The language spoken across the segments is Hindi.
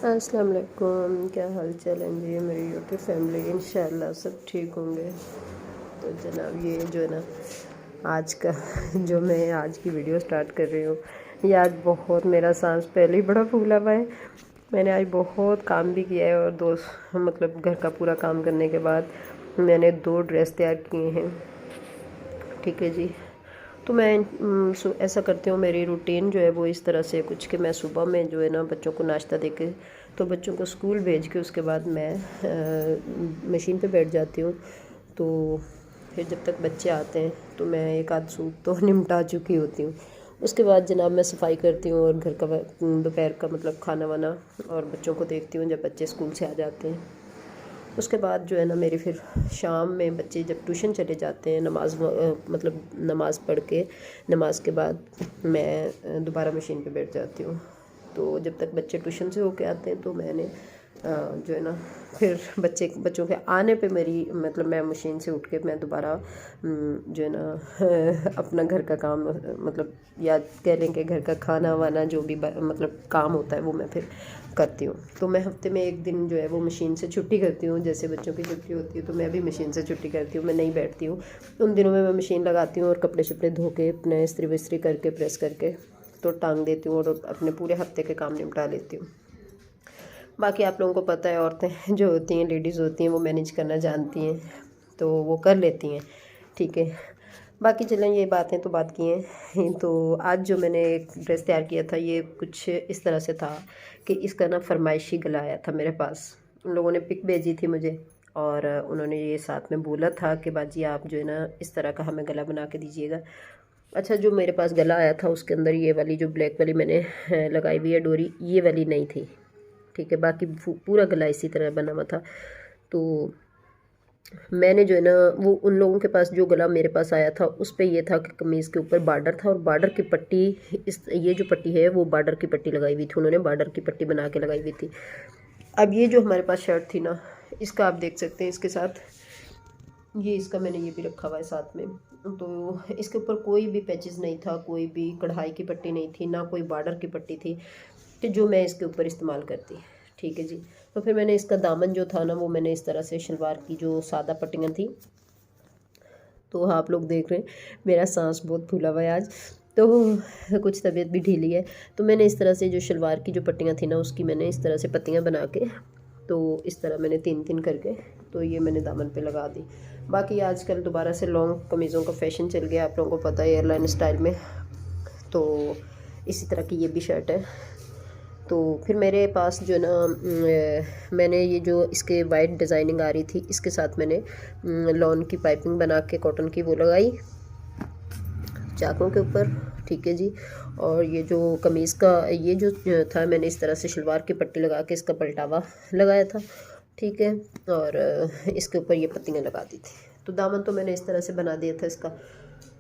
अस्सलाम वालेकुम, क्या हाल चाल है जी मेरी यूट्यूब फैमिली। इंशाल्लाह सब ठीक होंगे। तो जनाब ये जो है ना आज का जो मैं आज की वीडियो स्टार्ट कर रही हूँ, ये आज बहुत मेरा सांस पहले ही बड़ा फूला हुआ है। मैंने आज बहुत काम भी किया है और मतलब घर का पूरा काम करने के बाद मैंने 2 ड्रेस तैयार किए हैं। ठीक है जी। तो मैं ऐसा करती हूँ, मेरी रूटीन जो है वो इस तरह से कुछ कि मैं सुबह में जो है ना बच्चों को नाश्ता दे के तो बच्चों को स्कूल भेज के उसके बाद मैं मशीन पे बैठ जाती हूँ। तो फिर जब तक बच्चे आते हैं तो मैं एक आध सूट तो निपटा चुकी होती हूँ। उसके बाद जनाब मैं सफाई करती हूँ और घर का दोपहर का मतलब खाना वाना और बच्चों को देखती हूँ जब बच्चे स्कूल से आ जाते हैं। उसके बाद जो है ना मेरी फिर शाम में बच्चे जब ट्यूशन चले जाते हैं मतलब नमाज़ पढ़ के नमाज के बाद मैं दोबारा मशीन पे बैठ जाती हूँ। तो जब तक बच्चे ट्यूशन से होके आते हैं तो मैंने जो है ना फिर बच्चों के आने पे मेरी मतलब मैं मशीन से उठ के मैं दोबारा जो है ना अपना घर का काम मतलब या कह लें कि घर का खाना वाना जो भी मतलब काम होता है वो मैं फिर करती हूँ। तो मैं हफ्ते में एक दिन जो है वो मशीन से छुट्टी करती हूँ। जैसे बच्चों की छुट्टी होती है तो मैं भी मशीन से छुट्टी करती हूँ, मैं नहीं बैठती हूँ। उन दिनों में मैं मशीन लगाती हूँ और कपड़े शपड़े धो के अपने इस्त्री विस्त्री करके प्रेस करके तो टांग देती हूँ और अपने पूरे हफ्ते के काम निपटा लेती हूँ। बाकी आप लोगों को पता है औरतें जो होती हैं लेडीज़ होती हैं वो मैनेज करना जानती हैं तो वो कर लेती हैं। ठीक है, बाकी चलें ये बातें तो बात की हैं। तो आज जो मैंने एक ड्रेस तैयार किया था ये कुछ इस तरह से था कि इसका ना फरमाइशी गला आया था मेरे पास। उन लोगों ने पिक भेजी थी मुझे और उन्होंने ये साथ में बोला था कि बाजी आप जो है ना इस तरह का हमें गला बना के दीजिएगा। अच्छा, जो मेरे पास गला आया था उसके अंदर ये वाली जो ब्लैक वाली मैंने लगाई हुई है डोरी, ये वाली नहीं थी। ठीक है, बाकी पूरा गला इसी तरह बना हुआ था। तो मैंने जो है ना वो उन लोगों के पास जो गला मेरे पास आया था उस पे ये था कि कमीज़ के ऊपर बॉर्डर था और बॉर्डर की पट्टी ये जो पट्टी है वो बॉर्डर की पट्टी लगाई हुई थी, उन्होंने बॉर्डर की पट्टी बना के लगाई हुई थी। अब ये जो हमारे पास शर्ट थी ना इसका आप देख सकते हैं, इसके साथ ये इसका मैंने ये भी रखा हुआ है साथ में। तो इसके ऊपर कोई भी पैचेस नहीं था, कोई भी कढ़ाई की पट्टी नहीं थी, ना कोई बॉर्डर की पट्टी थी कि जो मैं इसके ऊपर इस्तेमाल करती। ठीक है जी। तो फिर मैंने इसका दामन जो था ना वो मैंने इस तरह से शलवार की जो सादा पट्टियाँ थी, तो आप लोग देख रहे हैं मेरा सांस बहुत फूला हुआ है आज, तो कुछ तबीयत भी ढीली है। तो मैंने इस तरह से जो शलवार की जो पट्टियाँ थी ना उसकी मैंने इस तरह से पत्तियाँ बना के तो इस तरह मैंने 3-3 करके तो ये मैंने दामन पे लगा दी। बाकी आजकल दोबारा से लॉन्ग कमीज़ों का फैशन चल गया, आप लोगों को पता है, एयरलाइन स्टाइल में। तो इसी तरह की ये भी शर्ट है। तो फिर मेरे पास जो ना मैंने ये जो इसके वाइट डिज़ाइनिंग आ रही थी इसके साथ मैंने लॉन की पाइपिंग बना के कॉटन की वो लगाई चाकों के ऊपर। ठीक है जी। और ये जो कमीज़ का ये जो था मैंने इस तरह से शलवार की पट्टी लगा के इसका पलटावा लगाया था। ठीक है, और इसके ऊपर ये पत्तियाँ लगा दी थी। तो दामन तो मैंने इस तरह से बना दिया था इसका।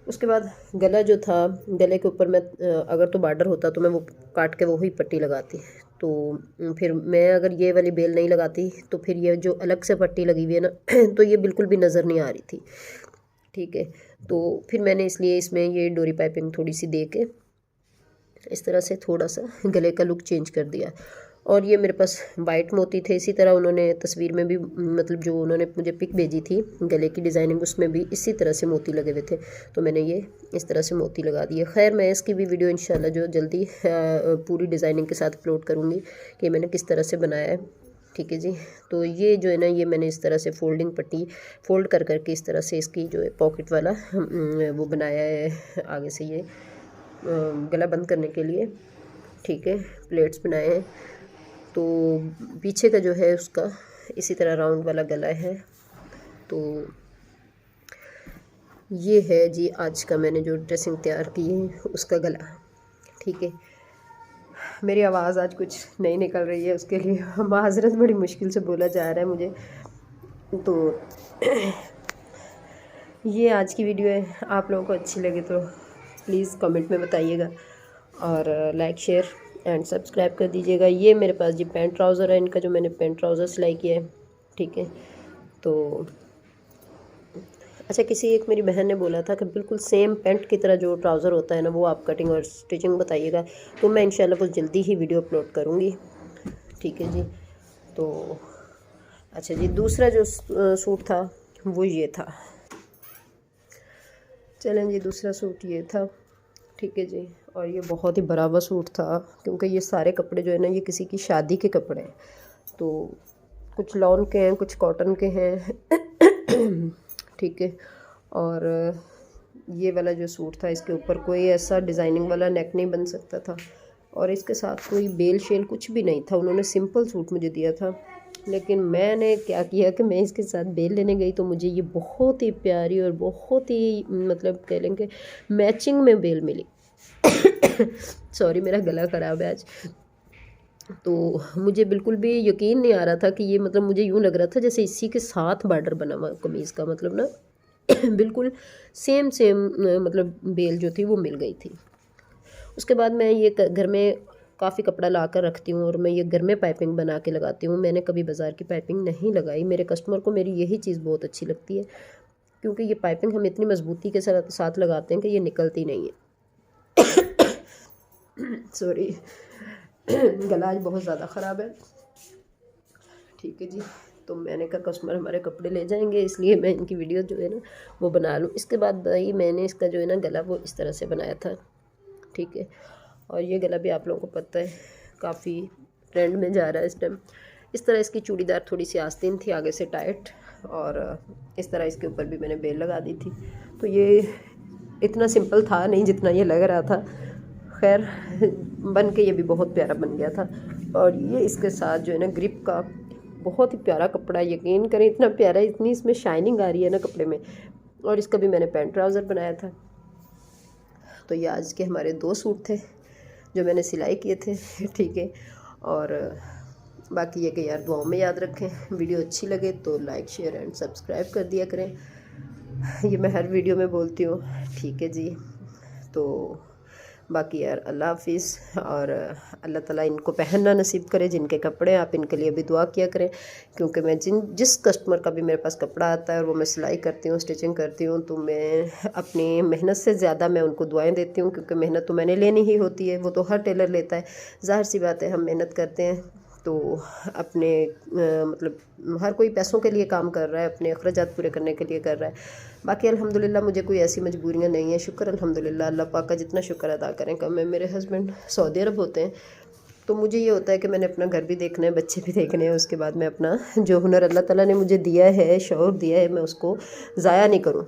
उसके बाद गला जो था, गले के ऊपर मैं अगर तो बॉर्डर होता तो मैं वो काट के वही पट्टी लगाती। तो फिर मैं अगर ये वाली बेल नहीं लगाती तो फिर ये जो अलग से पट्टी लगी हुई है ना तो ये बिल्कुल भी नज़र नहीं आ रही थी। ठीक है, तो फिर मैंने इसलिए इसमें ये डोरी पाइपिंग थोड़ी सी दे के इस तरह से थोड़ा सा गले का लुक चेंज कर दिया। और ये मेरे पास वाइट मोती थे, इसी तरह उन्होंने तस्वीर में भी मतलब जो उन्होंने मुझे पिक भेजी थी गले की डिज़ाइनिंग उसमें भी इसी तरह से मोती लगे हुए थे, तो मैंने ये इस तरह से मोती लगा दिए। खैर मैं इसकी भी वीडियो इंशाल्लाह जो जल्दी पूरी डिज़ाइनिंग के साथ अपलोड करूँगी कि मैंने किस तरह से बनाया है। ठीक है जी। तो ये जो है ना ये मैंने इस तरह से फोल्डिंग पट्टी फोल्ड कर करके इस तरह से इसकी जो है पॉकेट वाला वो बनाया है आगे से ये गला बंद करने के लिए। ठीक है, प्लेट्स बनाए हैं। तो पीछे का जो है उसका इसी तरह राउंड वाला गला है। तो ये है जी आज का मैंने जो ड्रेसिंग तैयार की है उसका गला। ठीक है, मेरी आवाज़ आज कुछ नहीं निकल रही है, उसके लिए माज़रत, बड़ी मुश्किल से बोला जा रहा है मुझे। तो ये आज की वीडियो है, आप लोगों को अच्छी लगे तो प्लीज़ कमेंट में बताइएगा और लाइक शेयर एंड सब्सक्राइब कर दीजिएगा। ये मेरे पास जी पैंट ट्राउज़र है, इनका जो मैंने पैंट ट्राउज़र सिलाई किया है। ठीक है, तो अच्छा, किसी एक मेरी बहन ने बोला था कि बिल्कुल सेम पैंट की तरह जो ट्राउज़र होता है ना वो आप कटिंग और स्टिचिंग बताइएगा, तो मैं इंशाल्लाह बहुत जल्दी ही वीडियो अपलोड करूँगी। ठीक है जी। तो अच्छा जी, दूसरा जो सूट था वो ये था। चलें जी, दूसरा सूट ये था, ठीक है जी। और ये बहुत ही बराबर सूट था, क्योंकि ये सारे कपड़े जो है ना, ये किसी की शादी के कपड़े हैं। तो कुछ लॉन के हैं, कुछ कॉटन के हैं, ठीक है। और ये वाला जो सूट था, इसके ऊपर कोई ऐसा डिज़ाइनिंग वाला नेक नहीं बन सकता था, और इसके साथ कोई बेल शेल कुछ भी नहीं था। उन्होंने सिंपल सूट मुझे दिया था, लेकिन मैंने क्या किया कि मैं इसके साथ बेल लेने गई तो मुझे ये बहुत ही प्यारी और बहुत ही मतलब कह लेंगे मैचिंग में बेल मिली। सॉरी, मेरा गला ख़राब है आज। तो मुझे बिल्कुल भी यकीन नहीं आ रहा था कि ये, मतलब मुझे यूँ लग रहा था जैसे इसी के साथ बॉर्डर बना हुआ कमीज़ का, मतलब ना बिल्कुल सेम मतलब बेल जो थी वो मिल गई थी। उसके बाद मैं ये घर में काफ़ी कपड़ा ला कर रखती हूँ, और मैं ये घर में पाइपिंग बना के लगाती हूँ। मैंने कभी बाज़ार की पाइपिंग नहीं लगाई। मेरे कस्टमर को मेरी यही चीज़ बहुत अच्छी लगती है, क्योंकि ये पाइपिंग हम इतनी मजबूती के साथ लगाते हैं कि ये निकलती नहीं है। सॉरी, गला आज बहुत ज़्यादा ख़राब है, ठीक है जी। तो मैंने कहा कस्टमर हमारे कपड़े ले जाएंगे, इसलिए मैं इनकी वीडियो जो है ना वो बना लूँ। इसके बाद भाई मैंने इसका जो है ना गला वो इस तरह से बनाया था, ठीक है। और ये गला भी आप लोगों को पता है काफ़ी ट्रेंड में जा रहा है इस टाइम। इस तरह इसकी चूड़ीदार थोड़ी सी आस्तीन थी, आगे से टाइट, और इस तरह इसके ऊपर भी मैंने बेल लगा दी थी। तो ये इतना सिंपल था नहीं जितना ये लग रहा था। खैर, बन के ये भी बहुत प्यारा बन गया था। और ये इसके साथ जो है ना ग्रिप का बहुत ही प्यारा कपड़ा, यकीन करें इतना प्यारा, इतनी इसमें शाइनिंग आ रही है ना कपड़े में। और इसका भी मैंने पैंट ट्राउज़र बनाया था। तो ये आज के हमारे 2 सूट थे जो मैंने सिलाई किए थे, ठीक है। और बाकी ये कि यार दुआओं में याद रखें। वीडियो अच्छी लगे तो लाइक शेयर एंड सब्सक्राइब कर दिया करें, ये मैं हर वीडियो में बोलती हूँ, ठीक है जी। तो बाकी यार अल्लाह हाफिज़, और अल्लाह ताला इनको पहनना नसीब करे जिनके कपड़े, आप इनके लिए भी दुआ किया करें। क्योंकि मैं जिस कस्टमर का भी मेरे पास कपड़ा आता है और वो मैं सिलाई करती हूँ, स्टिचिंग करती हूँ, तो मैं अपनी मेहनत से ज़्यादा मैं उनको दुआएं देती हूँ, क्योंकि मेहनत तो मैंने लेनी ही होती है, वो तो हर टेलर लेता है। ज़ाहिर सी बात है, हम मेहनत करते हैं तो अपने मतलब हर कोई पैसों के लिए काम कर रहा है, अपने अखराजात पूरे करने के लिए कर रहा है। बाकी अल्हम्दुलिल्लाह मुझे कोई ऐसी मजबूरियां नहीं है, शुक्र अल्हम्दुलिल्लाह, अल्लाह पाक का जितना शुक्र अदा करें कम है। मेरे हस्बैंड सऊदी अरब होते हैं, तो मुझे ये होता है कि मैंने अपना घर भी देखना है, बच्चे भी देखने हैं, उसके बाद मैं अपना जो हुनर अल्लाह ताला ने मुझे दिया है, शौक़ दिया है, मैं उसको ज़ाया नहीं करूँ,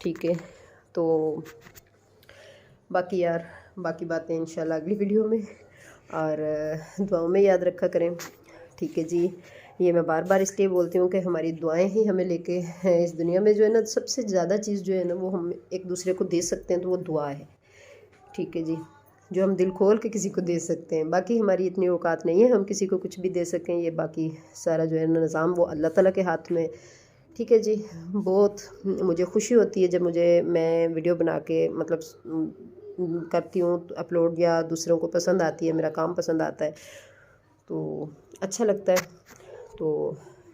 ठीक है। तो बाकी यार बाकी बातें इंशाल्लाह अगली वीडियो में, और दुआओं में याद रखा करें, ठीक है जी। ये मैं बार बार इसलिए बोलती हूँ कि हमारी दुआएं ही हमें लेके हैं इस दुनिया में। जो है ना सबसे ज़्यादा चीज़ जो है ना वो हम एक दूसरे को दे सकते हैं, तो वो दुआ है, ठीक है जी, जो हम दिल खोल के किसी को दे सकते हैं। बाकी हमारी इतनी औकात नहीं है हम किसी को कुछ भी दे सकें, ये बाकी सारा जो है ना निज़ाम वो अल्लाह ताला के हाथ में, ठीक है जी। बहुत मुझे खुशी होती है जब मैं वीडियो बना के मतलब करती हूँ अपलोड, या दूसरों को पसंद आती है, मेरा काम पसंद आता है, तो अच्छा लगता है। तो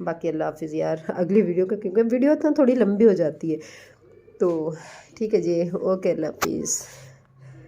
बाकी अल्लाह हाफिज़ यार, अगली वीडियो का, क्योंकि वीडियो तो थोड़ी लंबी हो जाती है, तो ठीक है जी, ओके, अल्लाह हाफिज़।